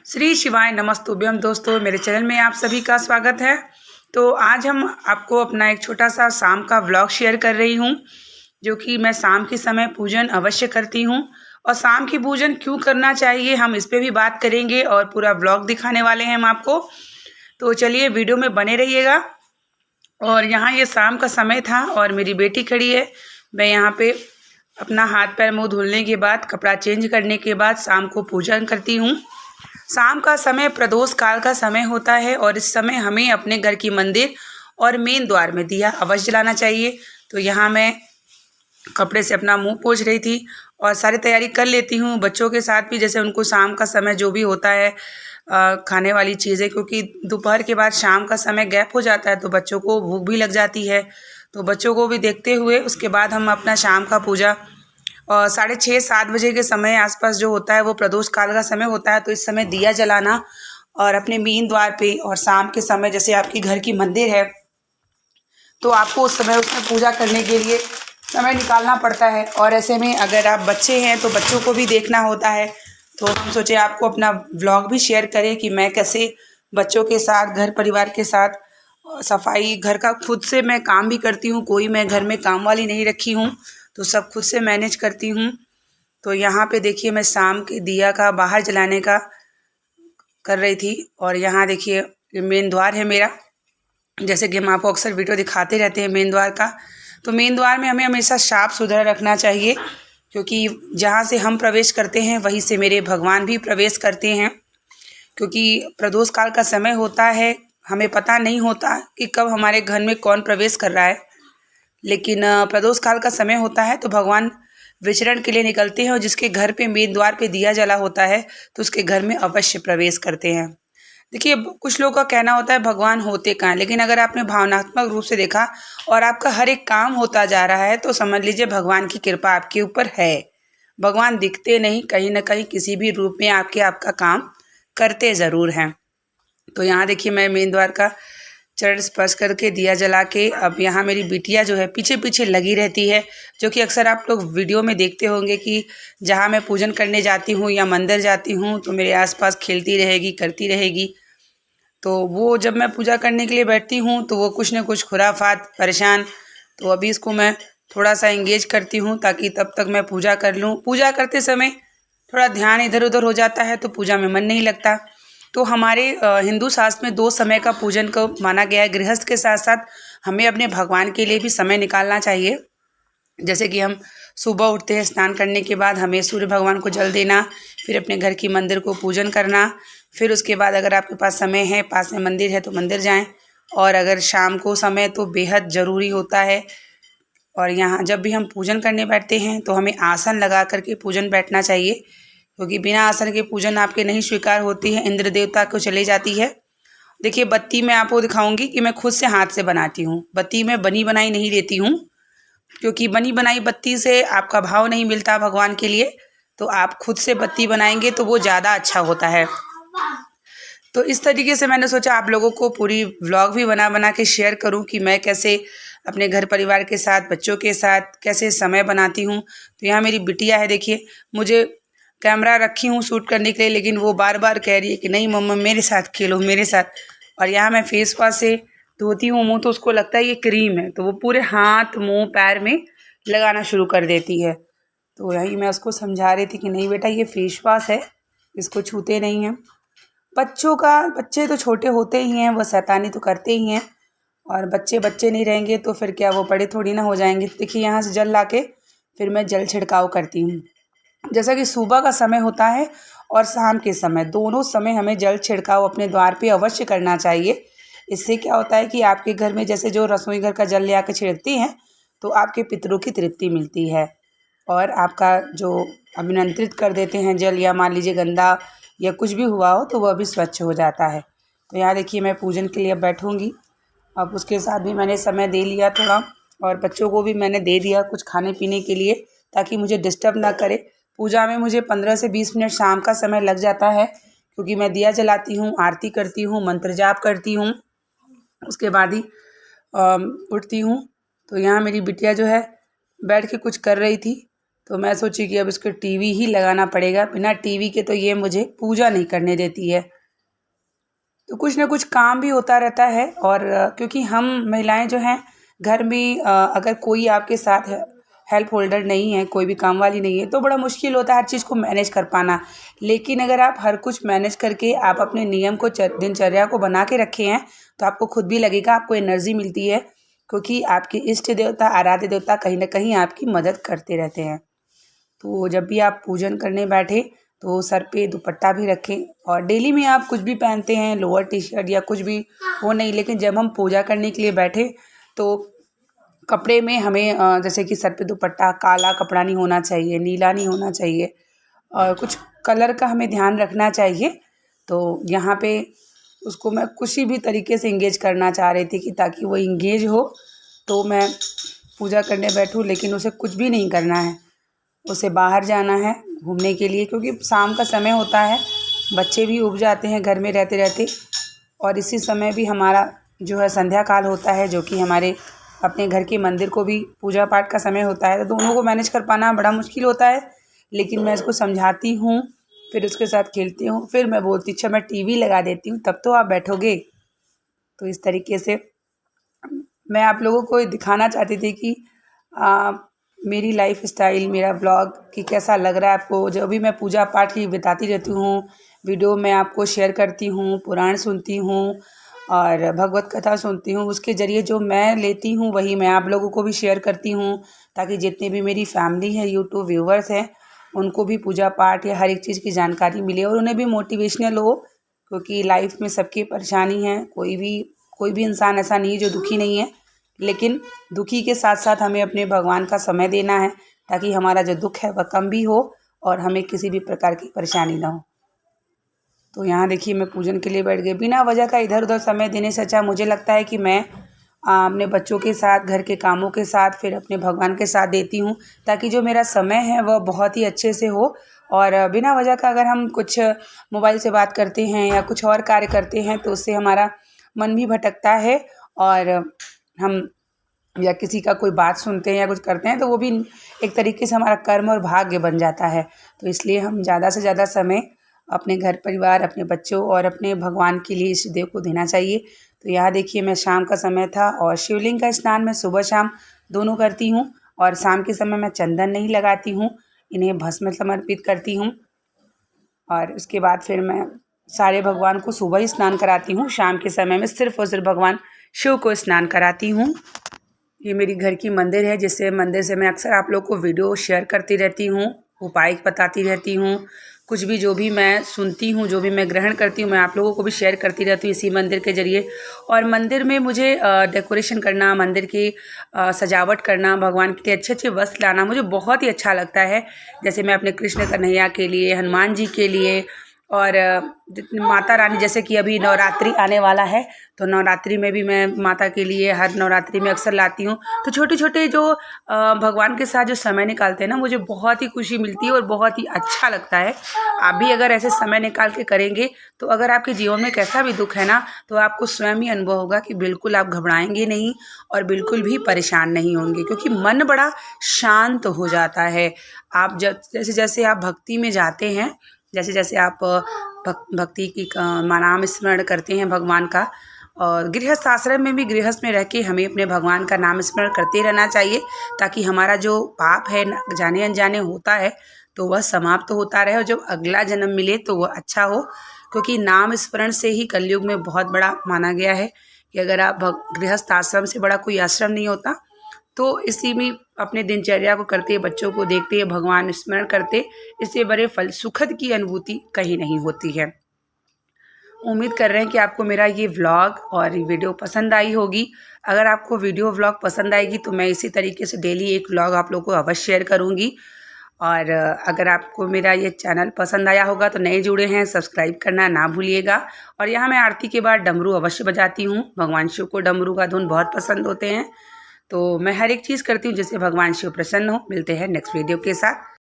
श्री शिवाय नमस्तुभ्यम। दोस्तों, मेरे चैनल में आप सभी का स्वागत है। तो आज हम आपको अपना एक छोटा सा शाम का व्लॉग शेयर कर रही हूँ, जो कि मैं शाम के समय पूजन अवश्य करती हूँ। और शाम की पूजन क्यों करना चाहिए, हम इस पे भी बात करेंगे और पूरा व्लॉग दिखाने वाले हैं हम आपको। तो चलिए वीडियो में बने रहिएगा। और यहाँ ये शाम का समय था और मेरी बेटी खड़ी है। मैं यहाँ पे अपना हाथ पैर मुँह धुलने के बाद, कपड़ा चेंज करने के बाद शाम को पूजन करती हूँ। शाम का समय प्रदोष काल का समय होता है और इस समय हमें अपने घर की मंदिर और मेन द्वार में दिया अवश्य जलाना चाहिए। तो यहाँ मैं कपड़े से अपना मुंह पोंछ रही थी और सारी तैयारी कर लेती हूँ बच्चों के साथ भी, जैसे उनको शाम का समय जो भी होता है खाने वाली चीज़ें, क्योंकि दोपहर के बाद शाम का समय गैप हो जाता है तो बच्चों को भूख भी लग जाती है। तो बच्चों को भी देखते हुए उसके बाद हम अपना शाम का पूजा और 6:30-7 बजे के समय आसपास जो होता है वो प्रदोष काल का समय होता है। तो इस समय दिया जलाना और अपने मेन द्वार पे, और शाम के समय जैसे आपके घर की मंदिर है तो आपको उस समय उसमें पूजा करने के लिए समय निकालना पड़ता है। और ऐसे में अगर आप बच्चे हैं तो बच्चों को भी देखना होता है। तो हम सोचे आपको अपना व्लॉग भी शेयर करें कि मैं कैसे बच्चों के साथ, घर परिवार के साथ, सफाई घर का खुद से मैं काम भी करती हूँ। कोई मैं घर में काम वाली नहीं रखी हूँ, तो सब खुद से मैनेज करती हूँ। तो यहाँ पे देखिए मैं शाम के दिया का बाहर जलाने का कर रही थी। और यहाँ देखिए ये मेन द्वार है मेरा, जैसे कि हम आपको अक्सर वीडियो दिखाते रहते हैं मेन द्वार का। तो मेन द्वार में हमें हमेशा साफ सुथरा रखना चाहिए, क्योंकि जहाँ से हम प्रवेश करते हैं वहीं से मेरे भगवान भी प्रवेश करते हैं। क्योंकि प्रदोष काल का समय होता है, हमें पता नहीं होता कि कब हमारे घर में कौन प्रवेश कर रहा है, लेकिन प्रदोष काल का समय होता है तो भगवान विचरण के लिए निकलते हैं और जिसके घर पे मेन द्वार पे दिया जला होता है तो उसके घर में अवश्य प्रवेश करते हैं। देखिए कुछ लोगों का कहना होता है भगवान होते कहाँ, लेकिन अगर आपने भावनात्मक रूप से देखा और आपका हर एक काम होता जा रहा है तो समझ लीजिए भगवान की कृपा आपके ऊपर है। भगवान दिखते नहीं, कहीं ना कहीं किसी भी रूप में आपका काम करते ज़रूर हैं। तो यहाँ देखिए मैं मेन द्वार का चरण स्पर्श करके दिया जला के, अब यहाँ मेरी बिटिया जो है पीछे पीछे लगी रहती है, जो कि अक्सर आप लोग वीडियो में देखते होंगे कि जहाँ मैं पूजन करने जाती हूँ या मंदिर जाती हूँ तो मेरे आसपास खेलती रहेगी, करती रहेगी। तो वो जब मैं पूजा करने के लिए बैठती हूँ तो वो कुछ न कुछ खुराफात परेशान। तो अभी इसको मैं थोड़ा सा इंगेज करती हूँ ताकि तब तक मैं पूजा कर लूँ। पूजा करते समय थोड़ा ध्यान इधर उधर हो जाता है तो पूजा में मन नहीं लगता। तो हमारे हिंदू शास्त्र में 2 समय का पूजन को माना गया है। गृहस्थ के साथ साथ हमें अपने भगवान के लिए भी समय निकालना चाहिए। जैसे कि हम सुबह उठते हैं, स्नान करने के बाद हमें सूर्य भगवान को जल देना, फिर अपने घर की मंदिर को पूजन करना, फिर उसके बाद अगर आपके पास समय है, पास में मंदिर है तो मंदिर जाएं। और अगर शाम को समय तो बेहद ज़रूरी होता है। और यहाँ जब भी हम पूजन करने बैठते हैं तो हमें आसन लगा करके पूजन बैठना चाहिए, क्योंकि बिना आसन के पूजन आपके नहीं स्वीकार होती है, इंद्र देवता को चली जाती है। देखिए बत्ती मैं आपको दिखाऊंगी कि मैं खुद से हाथ से बनाती हूँ। बत्ती मैं बनी बनाई नहीं देती हूँ, क्योंकि बनी बनाई बत्ती से आपका भाव नहीं मिलता भगवान के लिए। तो आप खुद से बत्ती बनाएंगे तो वो ज़्यादा अच्छा होता है। तो इस तरीके से मैंने सोचा आप लोगों को पूरी व्लॉग भी बना बना के शेयर करूं कि मैं कैसे अपने घर परिवार के साथ, बच्चों के साथ कैसे समय बनाती हूं। तो यहाँ मेरी बिटिया है, देखिए मुझे कैमरा रखी हूँ शूट करने के लिए, लेकिन वो बार बार कह रही है कि नहीं मम्मा मेरे साथ खेलो, मेरे साथ। और यहाँ मैं फेस वॉश से धोती हूँ मुँह तो उसको लगता है ये क्रीम है, तो वो पूरे हाथ मुँह पैर में लगाना शुरू कर देती है। तो यही मैं उसको समझा रही थी कि नहीं बेटा ये फेस वॉश है, इसको छूते नहीं हैं। बच्चे तो छोटे होते ही हैं, वो शैतानी तो करते ही हैं। और बच्चे बच्चे नहीं रहेंगे तो फिर क्या वो बड़े थोड़ी ना हो जाएंगे। देखिए यहाँ से जल ला के फिर मैं जल छिड़काव करती हूँ। जैसा कि सुबह का समय होता है और शाम के समय, दोनों समय हमें जल छिड़काव अपने द्वार पे अवश्य करना चाहिए। इससे क्या होता है कि आपके घर में जैसे जो रसोई घर का जल ले आकर छिड़कती हैं तो आपके पितरों की तृप्ति मिलती है और आपका जो अभिमंत्रित कर देते हैं जल, या मान लीजिए गंदा या कुछ भी हुआ हो तो वह भी स्वच्छ हो जाता है। तो यहाँ देखिए मैं पूजन के लिए अब बैठूँगी। अब उसके साथ भी मैंने समय दे लिया थोड़ा, और बच्चों को भी मैंने दे दिया कुछ खाने पीने के लिए ताकि मुझे डिस्टर्ब ना करे। पूजा में मुझे 15 से 20 मिनट शाम का समय लग जाता है, क्योंकि मैं दिया जलाती हूँ, आरती करती हूँ, मंत्र जाप करती हूँ, उसके बाद ही उठती हूँ। तो यहाँ मेरी बिटिया जो है बैठ के कुछ कर रही थी, तो मैं सोची कि अब इसको टीवी ही लगाना पड़ेगा, बिना टीवी के तो ये मुझे पूजा नहीं करने देती है। तो कुछ ना कुछ काम भी होता रहता है। और क्योंकि हम महिलाएं जो हैं घर में, अगर कोई आपके साथ हेल्प होल्डर नहीं है, कोई भी काम वाली नहीं है, तो बड़ा मुश्किल होता है हर चीज़ को मैनेज कर पाना। लेकिन अगर आप हर कुछ मैनेज करके आप अपने नियम को दिनचर्या को बना के रखे हैं, तो आपको खुद भी लगेगा, आपको एनर्जी मिलती है, क्योंकि आपके इष्ट देवता, आराध्य देवता कहीं ना कहीं आपकी मदद करते रहते हैं। तो जब भी आप पूजन करने बैठे तो सर पे दुपट्टा भी रखें। और डेली में आप कुछ भी पहनते हैं, लोअर टी शर्ट या कुछ भी, वो नहीं, लेकिन जब हम पूजा करने के लिए बैठे तो कपड़े में हमें जैसे कि सर पे दुपट्टा, काला कपड़ा नहीं होना चाहिए, नीला नहीं होना चाहिए, और कुछ कलर का हमें ध्यान रखना चाहिए। तो यहाँ पे उसको मैं किसी भी तरीके से इंगेज करना चाह रही थी कि ताकि वो इंगेज हो तो मैं पूजा करने बैठूँ, लेकिन उसे कुछ भी नहीं करना है, उसे बाहर जाना है घूमने के लिए, क्योंकि शाम का समय होता है, बच्चे भी उब जाते हैं घर में रहते रहते, और इसी समय भी हमारा जो है संध्या काल होता है, जो कि हमारे अपने घर के मंदिर को भी पूजा पाठ का समय होता है। तो दोनों को मैनेज कर पाना बड़ा मुश्किल होता है। लेकिन मैं इसको समझाती हूँ, फिर उसके साथ खेलती हूँ, फिर मैं बोलती अच्छा मैं टीवी लगा देती हूँ, तब तो आप बैठोगे। तो इस तरीके से मैं आप लोगों को दिखाना चाहती थी कि मेरी लाइफ स्टाइल, मेरा ब्लॉग कि कैसा लग रहा है आपको। जो भी मैं पूजा पाठ की बताती रहती हूँ, वीडियो में आपको शेयर करती हूँ, पुराण सुनती हूँ और भगवत कथा सुनती हूँ, उसके ज़रिए जो मैं लेती हूँ वही मैं आप लोगों को भी शेयर करती हूँ, ताकि जितने भी मेरी फैमिली है, यूट्यूब व्यूवर्स हैं, उनको भी पूजा पाठ या हर एक चीज़ की जानकारी मिले और उन्हें भी मोटिवेशनल हो। क्योंकि लाइफ में सबकी परेशानी है, कोई भी इंसान ऐसा नहीं है जो दुखी नहीं है, लेकिन दुखी के साथ साथ हमें अपने भगवान का समय देना है, ताकि हमारा जो दुख है वह कम भी हो और हमें किसी भी प्रकार की परेशानी ना हो। तो यहाँ देखिए मैं पूजन के लिए बैठ गई। बिना वजह का इधर उधर समय देने से अच्छा मुझे लगता है कि मैं अपने बच्चों के साथ, घर के कामों के साथ, फिर अपने भगवान के साथ देती हूँ, ताकि जो मेरा समय है वह बहुत ही अच्छे से हो। और बिना वजह का अगर हम कुछ मोबाइल से बात करते हैं या कुछ और कार्य करते हैं तो उससे हमारा मन भी भटकता है, और हम या किसी का कोई बात सुनते हैं या कुछ करते हैं तो वो भी एक तरीके से हमारा कर्म और भाग्य बन जाता है। तो इसलिए हम ज़्यादा से ज़्यादा समय अपने घर परिवार, अपने बच्चों और अपने भगवान के लिए, इष्ट देव को देना चाहिए। तो यहाँ देखिए मैं शाम का समय था और शिवलिंग का स्नान मैं सुबह शाम दोनों करती हूँ, और शाम के समय मैं चंदन नहीं लगाती हूँ, इन्हें भस्म समर्पित करती हूँ। और उसके बाद फिर मैं सारे भगवान को सुबह ही स्नान कराती हूँ, शाम के समय में सिर्फ और सिर्फ भगवान शिव को स्नान कराती हूँ। ये मेरी घर की मंदिर है, जिससे मंदिर से मैं अक्सर आप लोग को वीडियो शेयर करती रहती हूँ, उपाय बताती रहती हूँ, कुछ भी जो भी मैं सुनती हूँ, जो भी मैं ग्रहण करती हूँ, मैं आप लोगों को भी शेयर करती रहती हूँ इसी मंदिर के ज़रिए। और मंदिर में मुझे डेकोरेशन करना, मंदिर की सजावट करना, भगवान के लिए अच्छे अच्छे वस्त्र लाना मुझे बहुत ही अच्छा लगता है। जैसे मैं अपने कृष्ण कन्हैया के लिए, हनुमान जी के लिए, और माता रानी, जैसे कि अभी नवरात्रि आने वाला है तो नवरात्रि में भी मैं माता के लिए हर नवरात्रि में अक्सर लाती हूँ। तो छोटे छोटे जो भगवान के साथ जो समय निकालते हैं ना, मुझे बहुत ही खुशी मिलती है और बहुत ही अच्छा लगता है। आप भी अगर ऐसे समय निकाल के करेंगे तो अगर आपके जीवन में कैसा भी दुख है ना, तो आपको स्वयं ही अनुभव होगा कि बिल्कुल आप घबराएंगे नहीं और बिल्कुल भी परेशान नहीं होंगे, क्योंकि मन बड़ा शांत हो जाता है। आप जैसे जैसे आप भक्ति में जाते हैं, जैसे जैसे आप भक्ति की नाम स्मरण करते हैं भगवान का, और गृहस्थ आश्रम में भी, गृहस्थ में रह के हमें अपने भगवान का नाम स्मरण करते रहना चाहिए, ताकि हमारा जो पाप है जाने अनजाने होता है तो वह समाप्त होता रहे और जब अगला जन्म मिले तो वह अच्छा हो। क्योंकि नाम स्मरण से ही कलयुग में बहुत बड़ा माना गया है कि अगर आप गृहस्थ आश्रम से बड़ा कोई आश्रम नहीं होता। तो इसी में अपने दिनचर्या को करते, बच्चों को देखते, भगवान स्मरण करते, इससे बड़े फल सुखद की अनुभूति कहीं नहीं होती है। उम्मीद कर रहे हैं कि आपको मेरा ये व्लॉग और वीडियो पसंद आई होगी। अगर आपको वीडियो व्लॉग पसंद आएगी तो मैं इसी तरीके से डेली एक व्लॉग आप लोगों को अवश्य शेयर करूँगी। और अगर आपको मेरा ये चैनल पसंद आया होगा तो नए जुड़े हैं, सब्सक्राइब करना ना भूलिएगा। और यहाँ मैं आरती के बाद डमरू अवश्य बजाती हूँ, भगवान शिव को डमरू का धुन बहुत पसंद होते हैं। तो मैं हर एक चीज़ करती हूँ जिससे भगवान शिव प्रसन्न हो। मिलते हैं नेक्स्ट वीडियो के साथ।